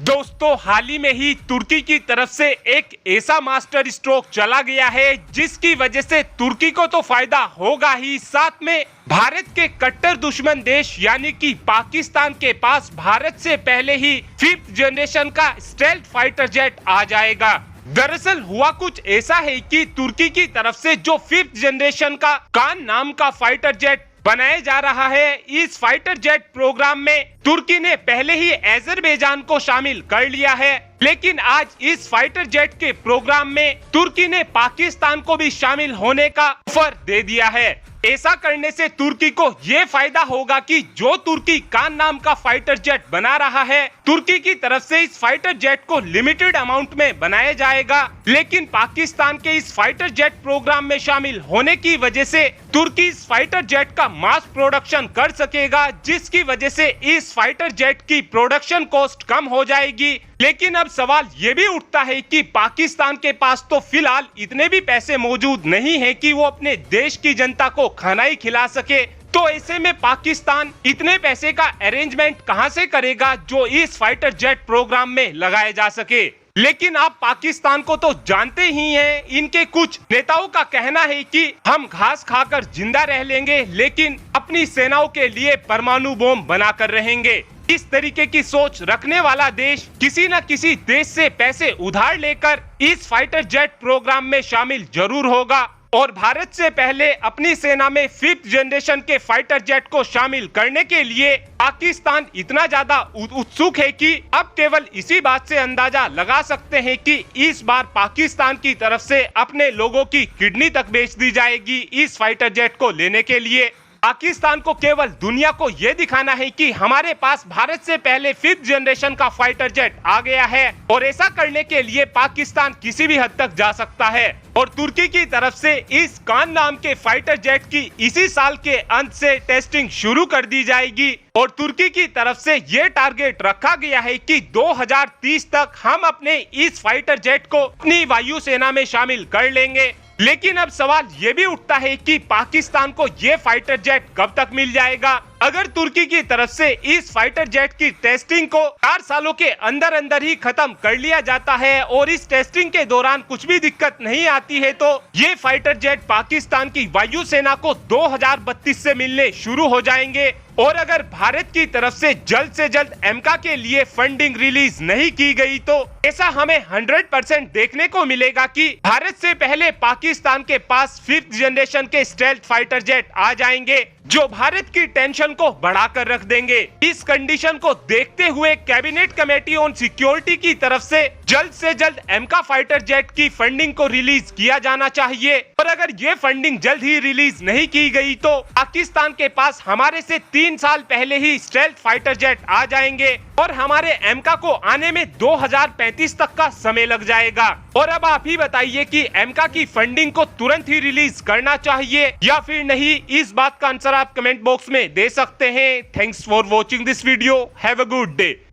दोस्तों हाल ही में ही तुर्की की तरफ से एक ऐसा मास्टर स्ट्रोक चला गया है जिसकी वजह से तुर्की को तो फायदा होगा ही, साथ में भारत के कट्टर दुश्मन देश यानी कि पाकिस्तान के पास भारत से पहले ही 5th जनरेशन का स्टेल्थ फाइटर जेट आ जाएगा। दरअसल हुआ कुछ ऐसा है कि तुर्की की तरफ से जो 5th जनरेशन का कान नाम का फाइटर जेट बनाया जा रहा है, इस फाइटर जेट प्रोग्राम में तुर्की ने पहले ही अजरबैजान को शामिल कर लिया है, लेकिन आज इस फाइटर जेट के प्रोग्राम में तुर्की ने पाकिस्तान को भी शामिल होने का ऑफर दे दिया है। ऐसा करने से तुर्की को ये फायदा होगा कि जो तुर्की कान नाम का फाइटर जेट बना रहा है, तुर्की की तरफ से इस फाइटर जेट को लिमिटेड अमाउंट में बनाया जाएगा, लेकिन पाकिस्तान के इस फाइटर जेट प्रोग्राम में शामिल होने की वजह से तुर्की इस फाइटर जेट का मास प्रोडक्शन कर सकेगा, जिसकी वजह से इस फाइटर जेट की प्रोडक्शन कॉस्ट कम हो जाएगी। लेकिन अब सवाल ये भी उठता है कि पाकिस्तान के पास तो फिलहाल इतने भी पैसे मौजूद नहीं है कि वो अपने देश की जनता को खाना ही खिला सके, तो ऐसे में पाकिस्तान इतने पैसे का अरेंजमेंट कहां से करेगा जो इस फाइटर जेट प्रोग्राम में लगाए जा सके। लेकिन आप पाकिस्तान को तो जानते ही हैं, इनके कुछ नेताओं का कहना है कि हम घास खाकर जिंदा रह लेंगे लेकिन अपनी सेनाओं के लिए परमाणु बम बनाकर रहेंगे। इस तरीके की सोच रखने वाला देश किसी न किसी देश से पैसे उधार लेकर इस फाइटर जेट प्रोग्राम में शामिल जरूर होगा, और भारत से पहले अपनी सेना में 5th जनरेशन के फाइटर जेट को शामिल करने के लिए पाकिस्तान इतना ज्यादा उत्सुक है कि अब केवल इसी बात से अंदाजा लगा सकते हैं कि इस बार पाकिस्तान की तरफ से अपने लोगों की किडनी तक बेच दी जाएगी इस फाइटर जेट को लेने के लिए। पाकिस्तान को केवल दुनिया को यह दिखाना है कि हमारे पास भारत से पहले 5th जनरेशन का फाइटर जेट आ गया है, और ऐसा करने के लिए पाकिस्तान किसी भी हद तक जा सकता है। और तुर्की की तरफ से इस कान नाम के फाइटर जेट की इसी साल के अंत से टेस्टिंग शुरू कर दी जाएगी, और तुर्की की तरफ से ये टारगेट रखा गया है कि 2030 तक हम अपने इस फाइटर जेट को अपनी वायुसेना में शामिल कर लेंगे। लेकिन अब सवाल ये भी उठता है कि पाकिस्तान को ये फाइटर जेट कब तक मिल जाएगा। अगर तुर्की की तरफ से इस फाइटर जेट की टेस्टिंग को 4 सालों के अंदर अंदर ही खत्म कर लिया जाता है और इस टेस्टिंग के दौरान कुछ भी दिक्कत नहीं आती है, तो ये फाइटर जेट पाकिस्तान की वायुसेना को 2032 से मिलने शुरू हो जाएंगे। और अगर भारत की तरफ से जल्द एमका के लिए फंडिंग रिलीज नहीं की गई तो ऐसा हमें 100% देखने को मिलेगा कि भारत से पहले पाकिस्तान के पास 5th जनरेशन के स्टेल्थ फाइटर जेट आ जाएंगे, जो भारत की टेंशन को बढ़ाकर रख देंगे। इस कंडीशन को देखते हुए कैबिनेट कमेटी ऑन सिक्योरिटी की तरफ से जल्द एमका फाइटर जेट की फंडिंग को रिलीज किया जाना चाहिए, और अगर ये फंडिंग जल्द ही रिलीज नहीं की गई तो पाकिस्तान के पास हमारे से 3 साल पहले ही स्टेल्थ फाइटर जेट आ जाएंगे और हमारे एमका को आने में 2035 तक का समय लग जाएगा। और अब आप ही बताइए कि एमका की फंडिंग को तुरंत ही रिलीज करना चाहिए या फिर नहीं, इस बात का आंसर आप कमेंट बॉक्स में दे सकते हैं। Thanks for watching this video, have a good day.